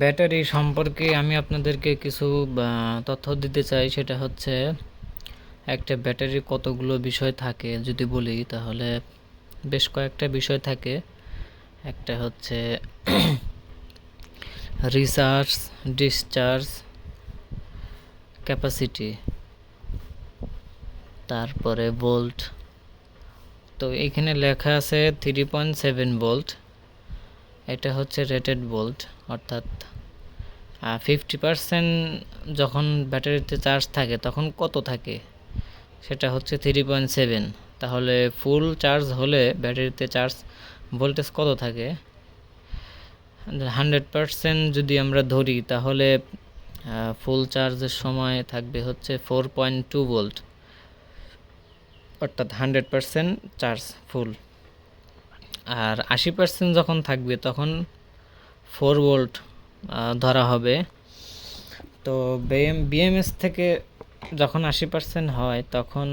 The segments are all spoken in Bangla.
ব্যাটারি সম্পর্কে আমি আপনাদেরকে কিছু তথ্য দিতে চাই। সেটা হচ্ছে একটা ব্যাটারির কতগুলো বিষয় থাকে যদি বলি, তাহলে বেশ কয়েকটা বিষয় থাকে। একটা হচ্ছে রিচার্জ, ডিসচার্জ, ক্যাপাসিটি, তারপরে ভোল্ট। তো এইখানে লেখা আছে 3.7 ভোল্ট। এটা হচ্ছে রেটেড ভোল্ট, অর্থাৎ 50% যখন ব্যাটারিতে চার্জ থাকে তখন কত থাকে সেটা হচ্ছে 3.7। তাহলে ফুল চার্জ হলে ব্যাটারিতে চার্জ ভোল্টেজ কত থাকে? 100% যদি আমরা ধরি তাহলে ফুল চার্জের সময় থাকবে হচ্ছে 4.2 ভোল্ট, অর্থাৎ 100% চার্জ ফুল। আর 80% যখন থাকবে তখন 4 ভোল্ট ধরা হবে। তো বিএমএস থেকে যখন 80% হয় তখন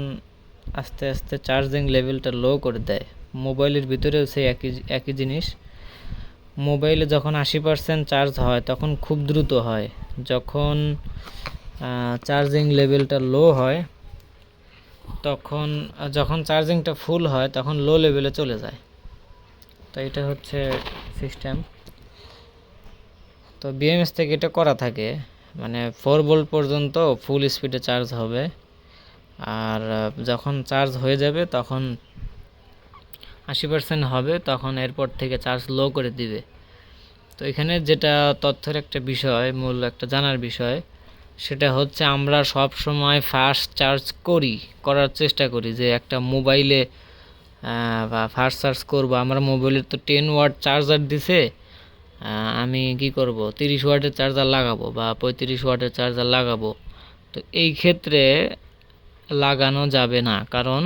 আস্তে আস্তে চার্জিং লেভেলটা লো করে দেয়। মোবাইলের ভিতরেও সেই একই জিনিস। মোবাইলে যখন 80% চার্জ হয় তখন খুব দ্রুত হয়, যখন চার্জিং লেভেলটা লো হয় তখন, যখন চার্জিংটা ফুল হয় তখন লো লেভেলে চলে যায়। তো এটা হচ্ছে সিস্টেম। তো বিএমএস থেকে এটা করা থাকে, মানে 4 ভোল্ট পর্যন্ত ফুল স্পিডে চার্জ হবে, আর যখন চার্জ হয়ে যাবে তখন 80% হবে, তখন এরপর থেকে চার্জ লো করে দিবে। তো এখানে যেটা তথ্যের একটা বিষয়, মূল একটা জানার বিষয়, সেটা হচ্ছে আমরা সব সময় ফাস্ট চার্জ করার চেষ্টা করি। যে একটা মোবাইলে বা ফাস্ট চার্জ করব, আমরা মোবাইলের তো 10 ওয়াট চার্জার দিছে, আমি কি করব 30 ওয়াটের চার্জার লাগাবো বা 35 ওয়াটের চার্জার লাগাবো। তো এই ক্ষেত্রে লাগানো যাবে না, কারণ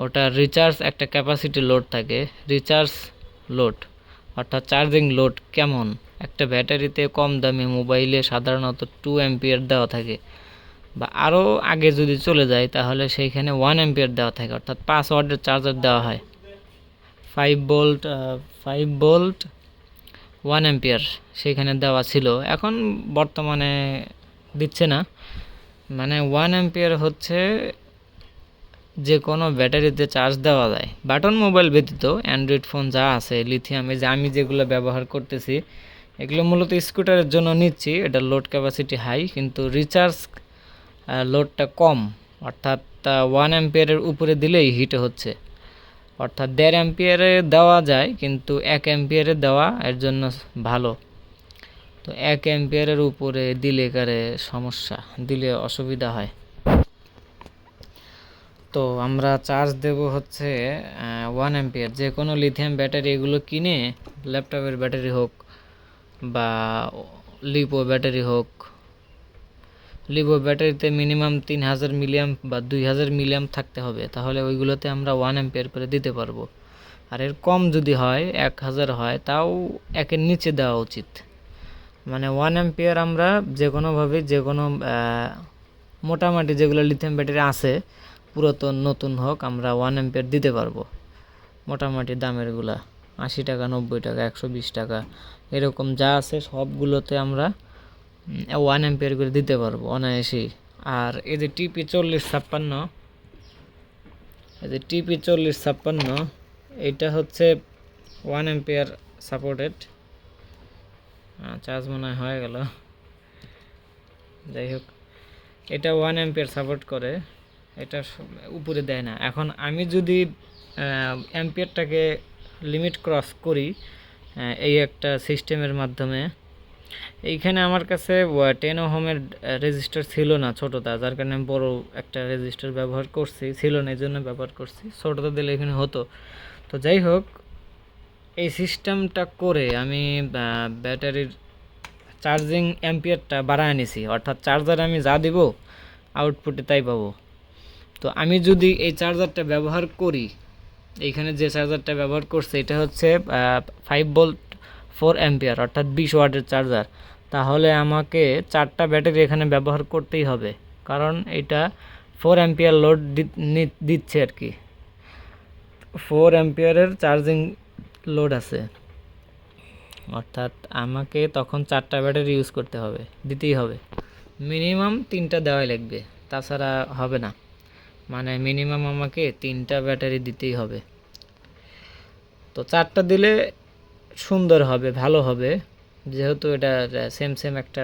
ওটা রিচার্জ একটা ক্যাপাসিটি লোড থাকে। রিচার্জ লোড অর্থাৎ চার্জিং লোড কেমন, একটা ব্যাটারিতে কম দামি মোবাইলে সাধারণত 2 অ্যাম্পিয়ার দেওয়া থাকে, বা আরও আগে যদি চলে যায় তাহলে সেইখানে 1 অ্যাম্পিয়ার দেওয়া থাকে, অর্থাৎ 5 ওয়াটের চার্জার দেওয়া হয়। 5 ভোল্ট 1 অ্যাম্পিয়ার সেইখানে দেওয়া ছিল, এখন বর্তমানে দিচ্ছে না। মানে 1 অ্যাম্পিয়ার হচ্ছে যে কোনো ব্যাটারিতে চার্জ দেওয়া যায়, বাটন মোবাইল ব্যতীত অ্যান্ড্রয়েড ফোন যা আছে লিথিয়ামে, যে আমি যেগুলো ব্যবহার করতেছি এগুলো মূলত স্কুটারের জন্য নিচ্ছি। এটা লোড ক্যাপাসিটি হাই, কিন্তু রিচার্জ লোডটা কম, অর্থাৎ 1 অ্যাম্পিয়ারের উপরে দিলেই হিট হচ্ছে। অর্থাৎ 1.5 অ্যাম্পিয়ারে দেওয়া যায়, কিন্তু 1 অ্যাম্পিয়ারে দেওয়া এর জন্য ভালো। তো 1 অ্যাম্পিয়ারের উপরে দিলে কারে সমস্যা, দিলে অসুবিধা হয়। তো আমরা চার্জ দেব হচ্ছে 1 অ্যাম্পিয়ার। যে কোনো লিথিয়াম ব্যাটারি এগুলো কিনে, ল্যাপটপের ব্যাটারি হোক বা লিপো ব্যাটারি হোক, লিপো ব্যাটারিতে মিনিমাম 3000 মিলিয়াম বা 2000 মিলিয়াম থাকতে হবে, তাহলে ওইগুলোতে আমরা 1 অ্যাম্পিয়ার করে দিতে পারবো। আর এর কম যদি হয়, 1000 হয়, তাও 1-এর নিচে দেওয়া উচিত। মানে 1 অ্যাম্পিয়ার আমরা যে কোনোভাবে, যে কোনো মোটামুটি যেগুলো লিথিয়াম ব্যাটারি আছে পুরাতন নতুন হোক, আমরা 1 অ্যাম্পিয়ার দিতে পারবো। মোটামুটি দামেরগুলা 80 টাকা, 90 টাকা, 120 টাকা এরকম যা আছে সবগুলোতে আমরা 1 অ্যাম্পিয়ার করে দিতে পারবো অনায়াসেই। আর এই যে টিপি 4056, এই যে টিপি 4056, এটা হচ্ছে 1 অ্যাম্পিয়ার সাপোর্টেড। চার্জ মনে হয়ে গেল, যাই হোক, এটা 1 অ্যাম্পিয়ার সাপোর্ট করে, এটা উপরে দেয় না। এখন আমি যদি অ্যাম্পিয়ারটাকে লিমিট ক্রস করি এই একটা সিস্টেমের মাধ্যমে, এইখানে আমার কাছে 10 ওহমের রেজিস্টার ছিল না ছোটোটা, যার কারণে আমি বড় একটা রেজিস্টার ব্যবহার করছি, ছিল না এই জন্য ব্যবহার করছি, ছোটোটা দিলে এখানে হতো। তো যাই হোক, এই সিস্টেমটা করে আমি ব্যাটারির চার্জিং অ্যাম্পিয়ারটা বাড়ায় নিছি, অর্থাৎ চার্জারে আমি যা দিব আউটপুটে তাই পাবো। তো আমি যদি এই চার্জারটা ব্যবহার করি, এইখানে যে চার্জারটা ব্যবহার করছে এটা হচ্ছে 5 ভোল্ট 4 অ্যাম্পিয়ার, অর্থাৎ 20 ওয়াটের চার্জার, তাহলে আমাকে 4টা ব্যাটারি এখানে ব্যবহার করতেই হবে, কারণ এটা 4 অ্যাম্পিয়ার লোড দিচ্ছে আর কি। 4 অ্যাম্পিয়ারের চার্জিং লোড আছে। অর্থাৎ আমাকে তখন 4টা ব্যাটারি ইউজ করতে হবে, দিতেই হবে। মিনিমাম 3টা দেওয়াই লাগবে, তাছাড়া হবে না। মানে মিনিমাম আমাকে 3টা ব্যাটারি দিতেই হবে। তো 4টা দিলে সুন্দর হবে, ভালো হবে, যেহেতু এটা সেম একটা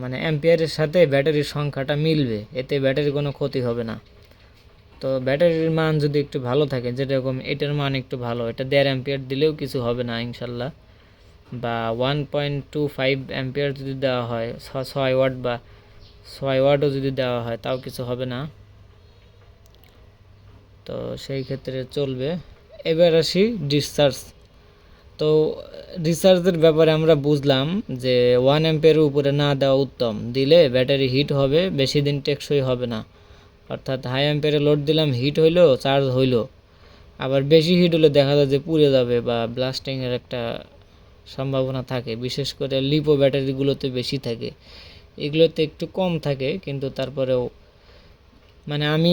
মানে অ্যাম্পিয়ারের সাথে ব্যাটারির সংখ্যাটা মিলবে, এতে ব্যাটারির কোনো ক্ষতি হবে না। তো ব্যাটারির মান যদি একটু ভালো থাকে, যেরকম এটার মান একটু ভালো, এটা 1.5 অ্যাম্পিয়ার দিলেও কিছু হবে না ইনশাল্লাহ, বা 1.25 অ্যাম্পিয়ার যদি দেওয়া হয়, 6 ওয়াট বা 6 ওয়াটও যদি দেওয়া হয়, তাও কিছু হবে না। তো সেই ক্ষেত্রে চলবে। এবার আসি ডিসচার্জ। তো ডিসচার্জের ব্যাপারে আমরা বুঝলাম যে 1 অ্যাম্পিয়ারের উপরে না দেওয়া উত্তম, দিলে ব্যাটারি হিট হবে, বেশি দিন টেকসই হবে না। অর্থাৎ হাই অ্যাম্পিয়ারে লোড দিলাম, হিট হইলো, চার্জ হইলো, আবার বেশি হিট হলে দেখা যায় যে পুড়ে যাবে বা ব্লাস্টিংয়ের একটা সম্ভাবনা থাকে। বিশেষ করে লিপো ব্যাটারিগুলোতে বেশি থাকে, এগুলোতে একটু কম থাকে, কিন্তু তারপরেও মানে আমি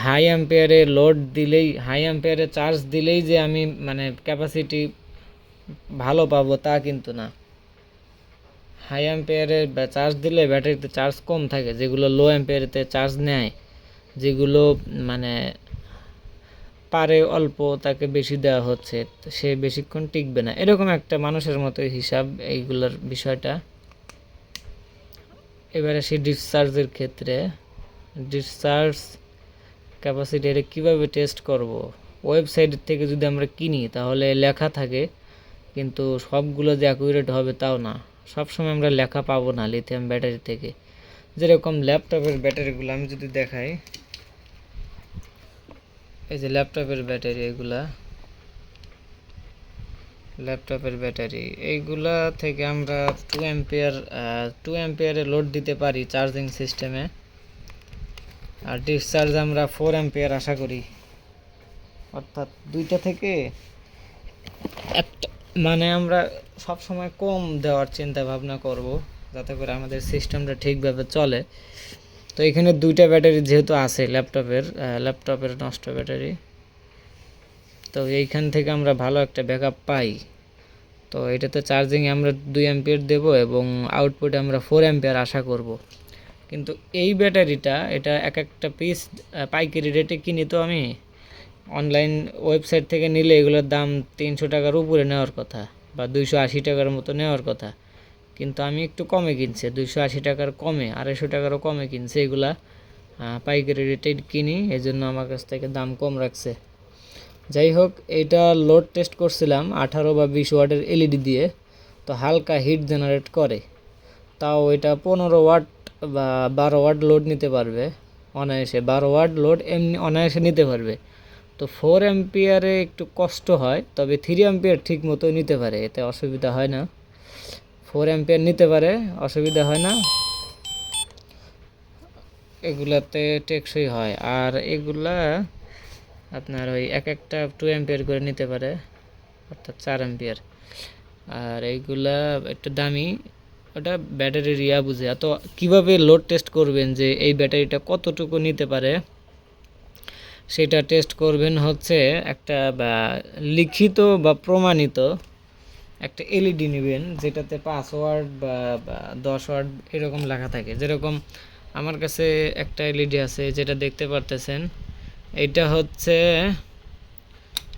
হাই অ্যাম্পিয়ারে লোড দিলেই, হাই অ্যাম্পিয়ারে চার্জ দিলেই যে আমি মানে ক্যাপাসিটি ভালো পাবো তা কিন্তু না। হাই অ্যাম্পিয়ারে চার্জ দিলে ব্যাটারিতে চার্জ কম থাকে, যেগুলো লো অ্যাম্পিয়ারেতে চার্জ নেয়, যেগুলো মানে পারে অল্প তাকে বেশি দেওয়া হচ্ছে, সে বেশিক্ষণ টিকবে না, এরকম একটা মানুষের মতো হিসাব এইগুলোর বিষয়টা। এবার আসি ডিসচার্জের ক্ষেত্রে। ডিসচার্জ ক্যাপাসিটি এটা কীভাবে টেস্ট করব? ওয়েবসাইট থেকে যদি আমরা কিনি তাহলে লেখা থাকে, কিন্তু সবগুলো যে অ্যাকুরেট হবে তাও না। সবসময় আমরা লেখা পাবো না লিথিয়াম ব্যাটারি থেকে। যেরকম ল্যাপটপের ব্যাটারিগুলো আমি যদি দেখাই, এই যে ল্যাপটপের ব্যাটারি, এগুলা ল্যাপটপের ব্যাটারি, এইগুলা থেকে আমরা 2 অ্যাম্পিয়ারে লোড দিতে পারি চার্জিং সিস্টেমে, আর ডিসচার্জ আমরা 4 অ্যাম্পিয়ার আশা করি। অর্থাৎ দুইটা থেকে একটা, মানে আমরা সব সময় কম দেওয়ার চিন্তা ভাবনা করব, যাতে করে আমাদের সিস্টেমটা ঠিকভাবে চলে। তো এখানে 2টা ব্যাটারি যেহেতু আছে ল্যাপটপের নষ্ট ব্যাটারি, তো এইখান থেকে আমরা ভালো একটা ব্যাকআপ পাই। তো এটাতে চার্জিং আমরা 2 অ্যাম্পিয়ার দেব এবং আউটপুটে আমরা 4 অ্যাম্পিয়ার আশা করব। কিন্তু এই ব্যাটারিটা, এটা এক একটা পিস পাইকারি রেটে কিনি, তো আমি অনলাইন ওয়েবসাইট থেকে নিলে এগুলোর দাম 300 টাকার উপরে নেওয়ার কথা, বা 280 টাকার মতো নেওয়ার কথা, কিন্তু আমি একটু কমে কিনছি, 280 টাকার কমে, 250 টাকারও কমে কিনছি এগুলা, পাইকারি রেটে কিনি, এই জন্য আমার কাছ থেকে দাম কম রাখছে। যাই হোক, এইটা লোড টেস্ট করছিলাম 18 বা 20 ওয়াটের এলইডি দিয়ে, তো হালকা হিট জেনারেট করে, তাও এটা 15 ওয়াট বা 12 ওয়াট লোড নিতে পারবে অনায়াসে, 12 ওয়াট লোড এমনি অনায়াসে নিতে পারবে। তো 4 অ্যাম্পিয়ারে একটু কষ্ট হয়, তবে 3 অ্যাম্পিয়ার ঠিক মতো নিতে পারে, এতে অসুবিধা হয় না। 4 অ্যাম্পিয়ার নিতে পারে, অসুবিধা হয় না, এগুলাতে টেকসই হয়। আর এগুলা আপনার ওই এক একটা 2 অ্যাম্পিয়ার করে নিতে পারে, অর্থাৎ 4 অ্যাম্পিয়ার। আর এইগুলা একটু দামি, ওটা ব্যাটারির বুঝে। তো কীভাবে লোড টেস্ট করবেন যে এই ব্যাটারিটা কতটুকু নিতে পারে, সেটা টেস্ট করবেন হচ্ছে একটা লিখিত বা প্রমাণিত একটা এলইডি নেবেন, যেটাতে 5 ওয়াট বা 10 ওয়াট এরকম লেখা থাকে। যেরকম আমার কাছে একটা এলইডি আছে, যেটা দেখতে পারতেছেন, এটা হচ্ছে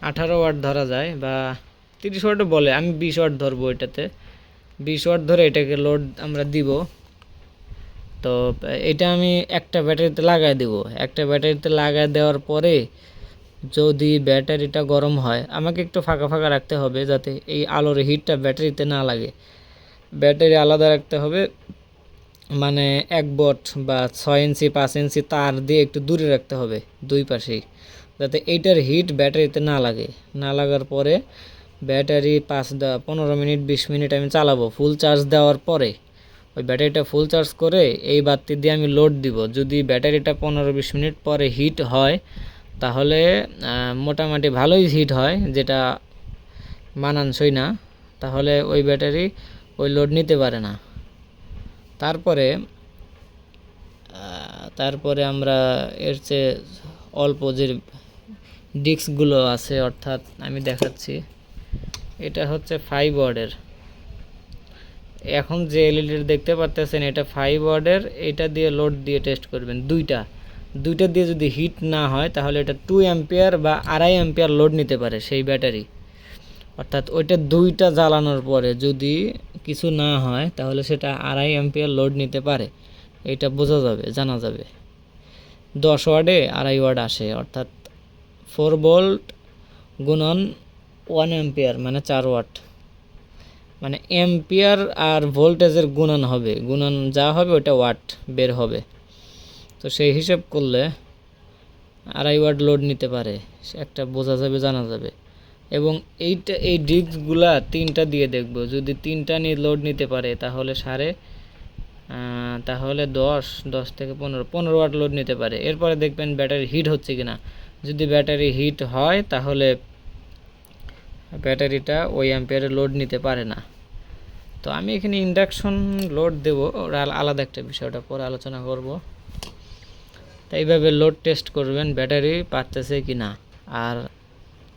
18 ওয়াট ধরা যায়, বা 30 ওয়াটও বলে, আমি 20 ওয়াট ধরবো এটাতে। 20 ওয়াট ধরে এটাকে লোড আমরা দিব। তো এটা আমি একটা ব্যাটারিতে লাগাই দেব। একটা ব্যাটারিতে লাগাই দেওয়ার পরে যদি ব্যাটারিটা গরম হয়, আমাকে একটু ফাঁকা ফাঁকা রাখতে হবে, যাতে এই আলোর হিটটা ব্যাটারিতে না লাগে। ব্যাটারি আলাদা রাখতে হবে, মানে 1 বট বা 6 ইঞ্চি 5 ইঞ্চি তার দিয়ে একটু দূরে রাখতে হবে দুই পাশেই, যাতে এইটার হিট ব্যাটারিতে না লাগে। না লাগার পরে ব্যাটারি 15 মিনিট 20 মিনিট আমি চালাবো ফুল চার্জ দেওয়ার পরে। ওই ব্যাটারিটা ফুল চার্জ করে এই বাতি দিয়ে আমি লোড দিব। যদি ব্যাটারিটা 15-20 মিনিট পরে হিট হয়, তাহলে মোটামুটি ভালোই হিট হয়, যেটা মানানসই না, তাহলে ওই ব্যাটারি ওই লোড নিতে পারে না। তারপরে আমরা এর চেয়ে অল্প যে ডিস্কগুলো আছে, অর্থাৎ আমি দেখাচ্ছি, এটা হচ্ছে 5 ওয়াটের এখন যে এলইডি দেখতে পারতেছেন এটা 5 ওয়াটের, এটা দিয়ে লোড দিয়ে টেস্ট করবেন দুইটা দিয়ে যদি হিট না হয় তাহলে এটা 2 অ্যাম্পিয়ার বা 2.5 অ্যাম্পিয়ার লোড নিতে পারে সেই ব্যাটারি। অর্থাৎ ওইটা দুইটা জ্বালানোর পরে যদি কিছু না হয় তাহলে সেটা 2.5 অ্যাম্পিয়ার লোড নিতে পারে, এটা বোঝা যাবে, জানা যাবে। 10 ওয়াটে 2.5 ওয়াট আসে, অর্থাৎ 4 ভোল্ট গুণন 1 অ্যাম্পিয়ার মানে 4 ওয়াট, মানে অ্যাম্পিয়ার আর ভোল্টেজের গুণন হবে, গুণন যা হবে ওটা ওয়াট বের হবে। তো সেই হিসাব করলে 2.5 ওয়াট লোড নিতে পারে, একটা বোঝা যাবে, জানা যাবে। এবং এই ডিস্কগুলা 3টা দিয়ে দেখব, যদি 3টা নিয়ে লোড নিতে পারে তাহলে তাহলে 10 থেকে 15 ওয়াট লোড নিতে পারে। এরপরে দেখবেন ব্যাটারি হিট হচ্ছে কিনা। যদি ব্যাটারি হিট হয় তাহলে ব্যাটারিটা ওই অ্যাম্পিয়ারে লোড নিতে পারে না। তো আমি এখানে ইন্ডাকশন লোড দেব, ওরা আলাদা একটা বিষয়, ওটা পরে আলোচনা করব। তো এইভাবে লোড টেস্ট করবেন ব্যাটারি পারতেছে কিনা, আর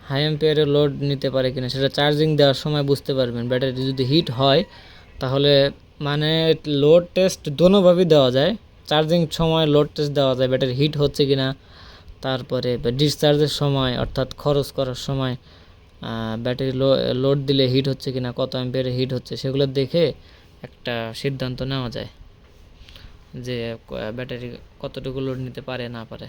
হাই অ্যাম্পিয়ারে লোড নিতে পারে কিনা সেটা চার্জিং দেওয়ার সময় বুঝতে পারবেন। ব্যাটারি যদি হিট হয় তাহলে মানে লোড টেস্ট দোনোভাবেই দেওয়া যায়, চার্জিং সময় লোড টেস্ট দেওয়া যায় ব্যাটারি হিট হচ্ছে কিনা, তারপরে ডিসচার্জের সময় অর্থাৎ খরচ করার সময় ব্যাটারি লোড দিলে হিট হচ্ছে কিনা, কত অ্যাম্পিয়ারে হিট হচ্ছে, সেগুলো দেখে একটা সিদ্ধান্ত নেওয়া যায় যে ব্যাটারি কতটুকু লোড নিতে পারে না পারে।